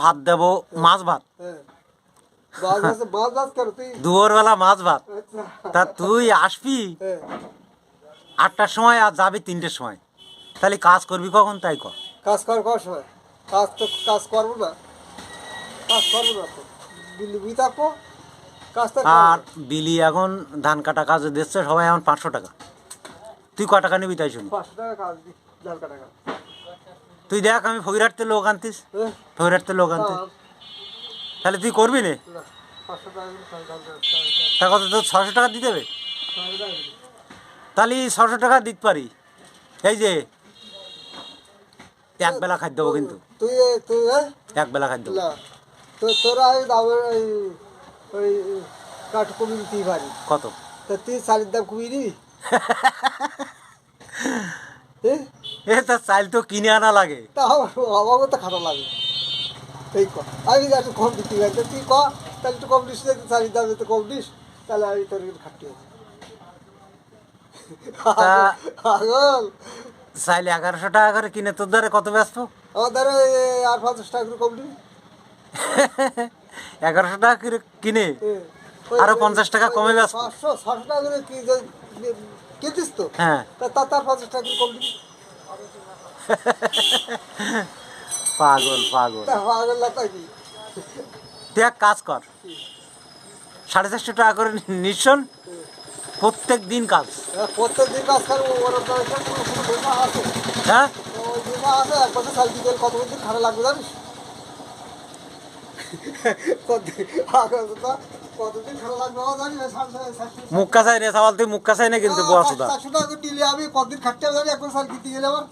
ভাত দেবো, মাছ ভাত, দুপুরবেলা মাছ ভাত। তা তুই আসবি 8টার সময় আর যাবি 3টের সময়, তাহলে কাজ করবি কখন? তাই কর। কাজ করার সময় কাজ করবো না, তো বিলি থাকবো, কাজটা আর বিলি এখন ধান কাটা কাজে দিচ্ছে সবাই, এখন 500 টাকা। তুই ক টাকা নিবি তাই শুনি? 500 টাকা কাজ দিই, ধান কাটা কাজ। তুই দেখ, আমি ফকিরহাটতে লোক আনতিস, ফকিরহাটতে লোক আনতিস, তাহলে তুই করবি না? 500 টাকা তা কত তোর 600 টাকা দিতে হবে? তাহলে 600 টাকা দিতে পারি। এই যে এক বেলা খাদ্য দেবো, কিন্তু তুই তুই এক বেলা খাদ্য দেবো। না, তোরা দামের ওই কাঠ কমিয়ে দিতেই পারি। কত? তা তুই চালের দাম কমিয়ে দিবি? এ তার চাল তো কিনে আনা লাগে। তা আমাকে তো খারাপ লাগে, এই ক আমি একটু কম দিতে পারি, তুই ক তাহলে একটু কম দিস, চালের দাম একটু কম দিস, তাহলে আমি তোর খাটতে পাগল। চাইলে 1100 টাকা করে কিনে তোর দ্বারা কত ব্যস্ত? আমার দ্বারা আর 50 টাকা করে কম দিবি। 1100 টাকা করে কিনে আরো 50 টাকা কমে ব্যস্ত। 500-600 টাকা করে কিনতিস তো, হ্যাঁ, তার 50 টাকা করে কম দিবি। পাগল পাগল। পাগল না তাই কি? তুই এক কাজ কর, 450 টাকা করে নিঃসন, প্রত্যেক দিন কাজ। প্রত্যেক দিন কাজ করবো, ওর বিমা আছে, হ্যাঁ, ওই বিমা আছে, 1 বছর চাল দিতে কতদিন খারাপ লাগবে জানিস? কতদিন খারাপ লাগবে জানিস? মুখ কাছাই নে সওয়াল, তুই মুখ কাছাই নে কিন্তু বস। 400 টাকা করে দিলে আমি কতদিন খাটতে হবে জানি, 1 বছর চাল দিতে গেলে আমার।